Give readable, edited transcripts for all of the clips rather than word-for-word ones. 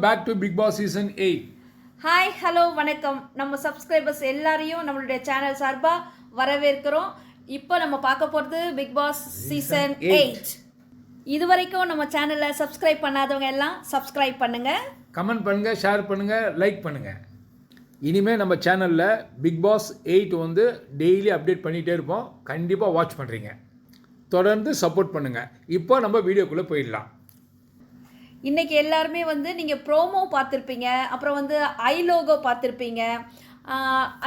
Back to Bigg Boss season 8. Hi hello வணக்கம். நம்ம subscribers எல்லாரையும் நம்மளுடைய சேனல் சார்பாக வரவேற்கிறோம். இப்போ நம்ம பார்க்க போகிறது பிக் பாஸ் சீசன் 8. இது வரைக்கும் நம்ம சேனலை சப்ஸ்கிரைப் பண்ணாதவங்க எல்லாம் சப்ஸ்கிரைப் பண்ணுங்கள், கமெண்ட் பண்ணுங்கள், ஷேர் பண்ணுங்கள், லைக் பண்ணுங்கள். இனிமேல் நம்ம சேனலில் பிக் பாஸ் 8 வந்து டெய்லி அப்டேட் பண்ணிகிட்டே இருப்போம். கண்டிப்பாக வாட்ச் பண்ணுறீங்க, தொடர்ந்து சப்போர்ட் பண்ணுங்கள். இப்போ நம்ம வீடியோக்குள்ளே போயிடலாம். இன்றைக்கி எல்லாருமே வந்து நீங்கள் ப்ரோமோ பார்த்துருப்பீங்க, அப்புறம் வந்து ஐலோகோ பார்த்துருப்பீங்க.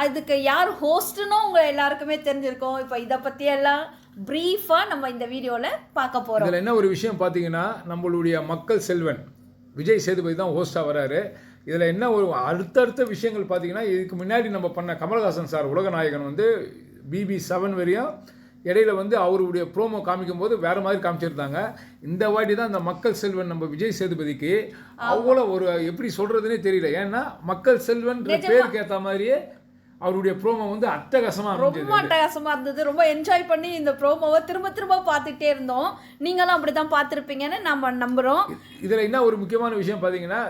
அதுக்கு யார் ஹோஸ்ட்டுன்னு உங்கள் எல்லாருக்குமே தெரிஞ்சிருக்கோம். இப்போ இதை பற்றியெல்லாம் ப்ரீஃபாக நம்ம இந்த வீடியோவில் பார்க்க போகிறோம். இதில் என்ன ஒரு விஷயம் பார்த்தீங்கன்னா, நம்மளுடைய மக்கள் செல்வன் விஜய் சேதுபதி தான் ஹோஸ்ட்டாக வராரு. இதில் என்ன ஒரு அடுத்தடுத்த விஷயங்கள் பார்த்தீங்கன்னா, இதுக்கு முன்னாடி நம்ம பண்ண கமல்ஹாசன் சார் உலகநாயகன் வந்து BB7 வரையும் இடையில வந்து அவருடைய ப்ரோமோ காமிக்கும் போது வேற மாதிரி காமிச்சிருந்தாங்க. இந்த வாட்டி தான் இந்த மக்கள் செல்வன் நம்ம விஜய் சேதுபதிக்கு அவ்வளோ ஒரு எப்படி சொல்றதுன்னே தெரியல. ஏன்னா மக்கள் செல்வன் பேருக்கு ஏற்ற மாதிரியே அவருடைய ப்ரோமோ வந்து ரொம்ப அட்டகாசமா இருந்தது. ரொம்ப என்ஜாய் பண்ணி இந்த ப்ரோமோவை திரும்ப திரும்ப பார்த்துட்டே இருந்தோம். நீங்களும் அப்படிதான் பார்த்துருப்பீங்கன்னு நம்ம நம்புறோம். இதில் என்ன ஒரு முக்கியமான விஷயம் பார்த்தீங்கன்னா,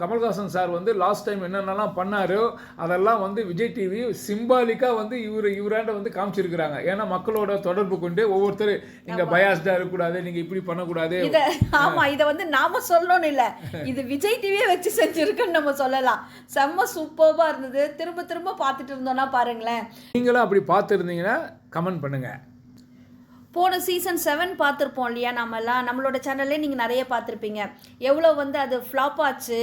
கமல்ஹாசன் சார் வந்து லாஸ்ட் டைம் என்னென்னலாம் பண்ணாரோ அதெல்லாம் வந்து விஜய் டிவி சிம்பாலிக்காக வந்து இவராண்ட வந்து காமிச்சிருக்கிறாங்க. ஏன்னா மக்களோட தொடர்பு கொண்டு ஒவ்வொருத்தர் நீங்கள் பயாஸ்டாக இருக்கக்கூடாது, நீங்கள் இப்படி பண்ணக்கூடாது. ஆமாம், இதை வந்து நாம சொல்லணும்னு இல்லை, இது விஜய் டிவியே வச்சு செஞ்சுருக்குன்னு நம்ம சொல்லலாம். செம்ம சூப்பராக இருந்தது. திரும்ப திரும்ப பார்த்துட்டு இருந்தோம்னா பாருங்களேன். நீங்களும் அப்படி பார்த்துருந்தீங்கன்னா கமெண்ட் பண்ணுங்க. போன சீசன் 7 பார்த்துருப்போம் இல்லையா? நம்மளோட சேனல்லே நீங்கள் நிறைய பார்த்துருப்பீங்க. எவ்வளோ வந்து அது ஃப்ளாப் ஆச்சு,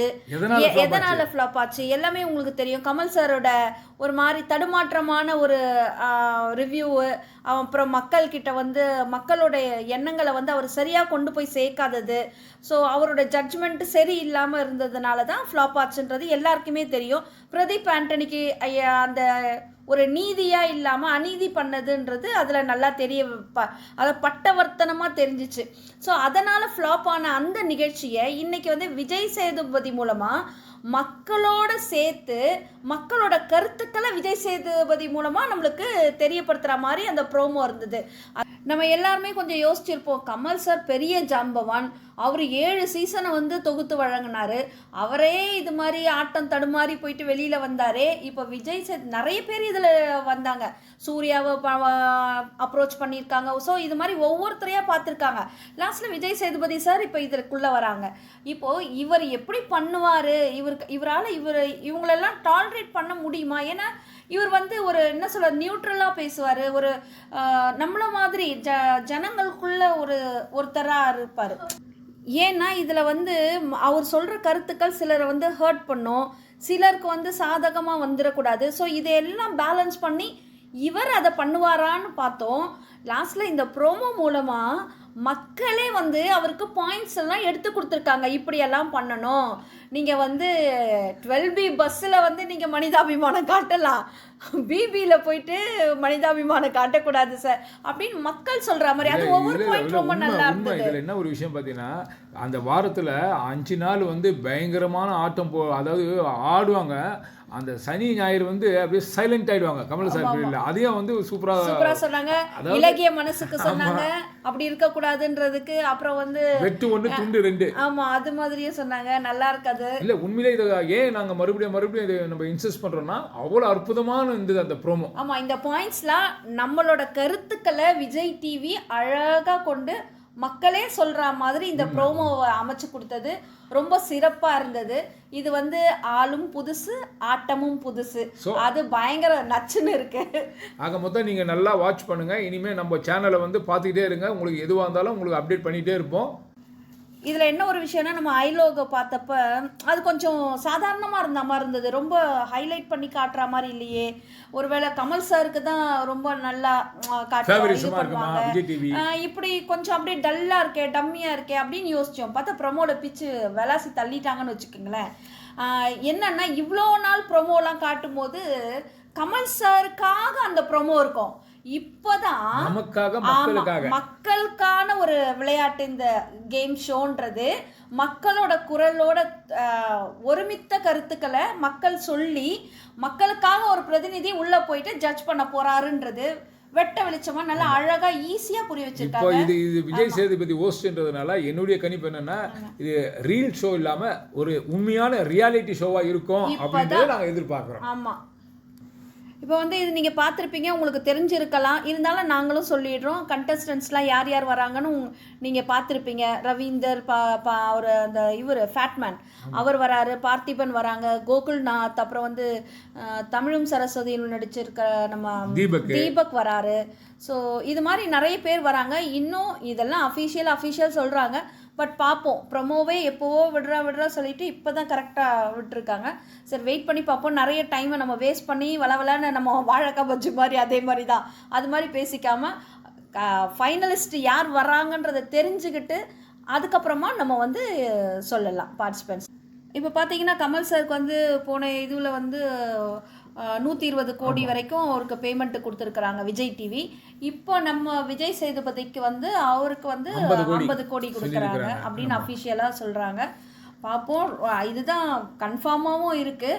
எதனால் ஃப்ளாப் ஆச்சு எல்லாமே உங்களுக்கு தெரியும். கமல் சாரோட ஒரு மாதிரி தடுமாற்றமான ஒரு ரிவ்யூவு, அப்புறம் மக்கள்கிட்ட வந்து மக்களோட எண்ணங்களை வந்து அவர் சரியாக கொண்டு போய் சேர்க்காதது, ஸோ அவரோட ஜட்ஜ்மெண்ட் சரி இல்லாமல் இருந்ததுனால தான் ஃப்ளாப் ஆச்சுன்றது எல்லாருக்குமே தெரியும். பிரதீப் ஆண்டனிக்கு அந்த ஒரு நீதியாக இல்லாமல் அநீதி பண்ணதுன்றது அதில் நல்லா அதை பட்டவர்த்தனமாக தெரிஞ்சிச்சு. ஸோ அதனால் ஃப்ளாப் ஆன அந்த நிகழ்ச்சியை இன்றைக்கி வந்து விஜய் சேதுபதி மூலமாக மக்களோட சேர்த்து மக்களோட கருத்துக்களை விஜய் சேதுபதி மூலமாக நம்மளுக்கு தெரியப்படுத்துகிற மாதிரி அந்த ப்ரோமோ இருந்தது. நம்ம எல்லாருமே கொஞ்சம் யோசிச்சிருப்போம், கமல் சார் பெரிய ஜாம்பவான், அவர் 7 சீசனை வந்து தொகுத்து வழங்கினார், அவரே இது மாதிரி ஆட்டம் தடுமாறி போயிட்டு வெளியில் வந்தார். இப்போ விஜய் நிறைய பேர் இதில் வந்தாங்க, சூர்யாவை அப்ரோச் பண்ணியிருக்காங்க. ஸோ இது மாதிரி ஒவ்வொருத்தரையாக பார்த்துருக்காங்க. லாஸ்ட்டில் விஜய் சேதுபதி சார் இப்போ இதற்குள்ளே வராங்க. இப்போது இவர் எப்படி பண்ணுவார், இவரால் இவங்களெல்லாம் டாலரேட் பண்ண முடியுமா? ஏன்னா இவர் வந்து ஒரு என்ன சொல்ல நியூட்ரலாக பேசுவார், ஒரு நம்மள மாதிரி ஜனங்களுக்குள்ள ஒருத்தராக இருப்பார். ஏன்னா இதில் வந்து அவர் சொல்கிற கருத்துக்கள் சிலரை வந்து ஹர்ட் பண்ணும், சிலருக்கு வந்து சாதகமாக வந்துடக்கூடாது. ஸோ இதையெல்லாம் பேலன்ஸ் பண்ணி இவர் அதை பண்ணுவாரான்னு பார்த்தோம். லாஸ்ட்டில் இந்த ப்ரோமோ மூலமாக மக்களே வந்து அவருக்கு பாயிண்ட்ஸ் எல்லாம் எடுத்து கொடுத்துருக்காங்க. இப்படியெல்லாம் பண்ணணும், நீங்கள் வந்து 12B பஸ்ஸில் வந்து நீங்கள் மனிதாபிமானம் காட்டலாம், பிபியில் போயிட்டு மனிதாபிமானம் காட்டக்கூடாது சார் அப்படின்னு மக்கள் சொல்கிற மாதிரி அது ஒவ்வொரு பாயிண்ட் ரொம்ப நல்லா இருந்தது. இதில் என்ன ஒரு விஷயம் பார்த்தீங்கன்னா, அந்த வாரத்தில் 5 நாள் வந்து பயங்கரமான ஆட்டம் அதாவது ஆடுவாங்க. அந்த சனி ஞாயிறு வந்து அப்படியே சைலண்ட் ஆயிடுவாங்க கமல் சார். இல்லை அதையும் வந்து சூப்பரா சொன்னாங்க. இலகிய மனசுக்கு சொன்னாங்க அப்படி இருக்கக்கூடாதுன்றதுக்கு. அப்புறம் வந்து வெட்டு 1 துண்டு 2, ஆமா அது மாதிரியே சொன்னாங்க. நல்லா இருக்காது. இல்லை உண்மையிலே இதை ஏன் நாங்கள் மறுபடியும் இதை நம்ம இன்சிஸ்ட் பண்ணுறோம்னா, அவ்வளோ அற்புதமான இருந்தது அந்த ப்ரோமோ. ஆமாம், இந்த பாயிண்ட்ஸ்லாம் நம்மளோட கருத்துக்களை விஜய் டிவி அழகாக கொண்டு மக்களே சொல்கிற மாதிரி இந்த ப்ரோமோவை அமைச்சு கொடுத்தது ரொம்ப சிறப்பாக இருந்தது. இது வந்து ஆளும் புதுசு, ஆட்டமும் புதுசு, அது பயங்கர நச்சுன்னு இருக்கு. ஆக மொத்தம் நீங்கள் நல்லா வாட்ச் பண்ணுங்கள். இனிமேல் நம்ம சேனலை வந்து பார்த்துக்கிட்டே இருங்க. உங்களுக்கு எதுவாக இருந்தாலும் உங்களுக்கு அப்டேட் பண்ணிகிட்டே இருப்போம். இதில் என்ன ஒரு விஷயம்னா, நம்ம ஐலோகோ பார்த்தப்ப அது கொஞ்சம் சாதாரணமாக இருந்த மாதிரி இருந்தது, ரொம்ப ஹைலைட் பண்ணி காட்டுற மாதிரி இல்லையே. ஒருவேளை கமல் சாருக்கு தான் ரொம்ப நல்லா காட்டுவாங்க, இப்படி கொஞ்சம் அப்படியே டல்லாக இருக்கே, டம்மியாக இருக்கே அப்படின்னு யோசித்தோம். பார்த்தா ப்ரொமோட பிச்சு விளாசி தள்ளிட்டாங்கன்னு வச்சுக்கோங்களேன். என்னன்னா இவ்வளோ நாள் ப்ரொமோலாம் காட்டும்போது கமல் சாருக்காக அந்த ப்ரொமோ இருக்கும். இப்போதான் மக்களுக்கான ஒரு விளையாட்டு இந்த கேம் ஷோன்றது, மக்களோட குரலோட ஒருமித்த கருத்துக்களை மக்கள் சொல்லி மக்களுக்காக ஒரு பிரதிநிதி உள்ளே போயிட்டு ஜட்ஜ் பண்ண போறாருன்றது வெட்ட வெளிச்சமா நல்லா அழகா ஈஸியா புரிய இப்போ வச்சிருக்காங்க. இது விஜய் சேதுபதி ஹோஸ்ட்ன்றதுனால என்னுடைய கணிப்பு என்னன்னா இது ரீல் ஷோ இல்லாம ஒரு உண்மையான ரியாலிட்டி ஷோவா இருக்கும் அப்படின்றத நாங்க எதிர்பார்க்கிறோம். ஆமா, இப்போ வந்து இது நீங்கள் பார்த்துருப்பீங்க, உங்களுக்கு தெரிஞ்சிருக்கலாம். இருந்தாலும் நாங்களும் சொல்லிடுறோம். கண்டஸ்டன்ஸ்லாம் யார் யார் வராங்கன்னு நீங்கள் பார்த்துருப்பீங்க. ரவீந்தர் அவர் அந்த இவர் ஃபேட்மேன் அவர் வராரு, பார்த்திபன் வராங்க, கோகுல்நாத், அப்புறம் வந்து தமிழும் சரஸ்வதியில் நடிச்சிருக்க நம்ம தீபக் வராரு. ஸோ இது மாதிரி நிறைய பேர் வராங்க. இன்னும் இதெல்லாம் அஃபிஷியல் சொல்கிறாங்க. பட் பார்ப்போம், ப்ரொமோவே எப்போவோ விடுறா சொல்லிட்டு இப்போ தான் கரெக்டாக விட்டுருக்காங்க. சரி, வெயிட் பண்ணி பார்ப்போம். நிறைய டைமை நம்ம வேஸ்ட் பண்ணி வளவலன்னு நம்ம வாழைக்காய் பஜ்ஜி மாதிரி அதே மாதிரி தான் அது மாதிரி பேசிக்காமல் ஃபைனலிஸ்ட் யார் வராங்கன்றதை தெரிஞ்சுக்கிட்டு அதுக்கப்புறமா நம்ம வந்து சொல்லலாம் பார்ட்டிசிபென்ட்ஸ். இப்போ பார்த்தீங்கன்னா கமல் சாருக்கு வந்து போன இதில் வந்து 120 கோடி வரைக்கும் அவருக்கு பேமெண்ட் கொடுத்துருக்குறாங்க விஜய் டிவி. இப்போ நம்ம விஜய் சேதுபதிக்கு வந்து அவருக்கு வந்து 50 கோடி கொடுக்குறாங்க அப்படின்னு அஃபிஷியலாக சொல்கிறாங்க. பார்ப்போம், இதுதான் கன்ஃபார்மாகவும் இருக்குது.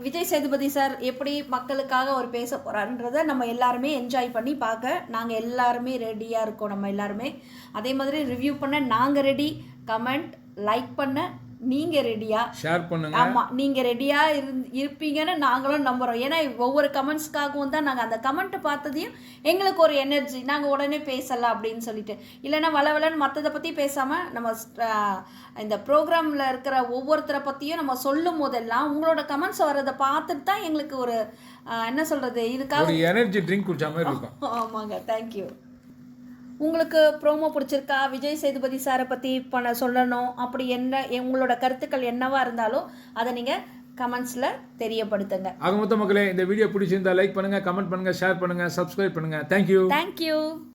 விஜய் சேதுபதி சார் எப்படி மக்களுக்காக அவர் பேச போகிறாருன்றதை நம்ம எல்லாருமே என்ஜாய் பண்ணி பார்க்க நாங்கள் எல்லாருமே ரெடியாக இருக்கோம். நம்ம எல்லாருமே அதே மாதிரி ரிவ்யூ பண்ண நாங்கள் ரெடி, கமெண்ட் லைக் பண்ண நீங்கள் ரெடியா, ஷேர் பண்ணுங்க. ஆமாம், நீங்கள் ரெடியாக இருப்பீங்கன்னு நாங்களும் நம்புகிறோம். ஏன்னா ஒவ்வொரு கமெண்ட்ஸ்க்காகவும் தான் நாங்கள் அந்த கமெண்ட்டை பார்த்ததையும் எங்களுக்கு ஒரு எனர்ஜி, நாங்கள் உடனே பேசலாம் அப்படின்னு சொல்லிட்டு. இல்லைன்னா வளவலன்னு மற்றதை பற்றி பேசாமல் நம்ம இந்த ப்ரோக்ராமில் இருக்கிற ஒவ்வொருத்தரை பற்றியும் நம்ம சொல்லும் போதெல்லாம் உங்களோட கமெண்ட்ஸ் வர்றதை பார்த்துட்டு தான் எங்களுக்கு ஒரு என்ன சொல்கிறது, இதுக்காக எனர்ஜி ட்ரிங்க் குடிச்ச மாதிரி இருக்கும். ஆமாங்க, தேங்க்யூ. உங்களுக்கு ப்ரோமோ பிடிச்சிருக்கா, விஜய் சேதுபதி சாரை பற்றி சொல்லணும், அப்படி என்ன உங்களோட கருத்துக்கள் என்னவா இருந்தாலும் அதை நீங்கள் கமெண்ட்ஸில் தெரியப்படுத்துங்க. ஆக மொத்த மக்களே, இந்த வீடியோ பிடிச்சிருந்தா லைக் பண்ணுங்கள், கமெண்ட் பண்ணுங்கள், ஷேர் பண்ணுங்கள், சப்ஸ்கிரைப் பண்ணுங்கள். தேங்க்யூ.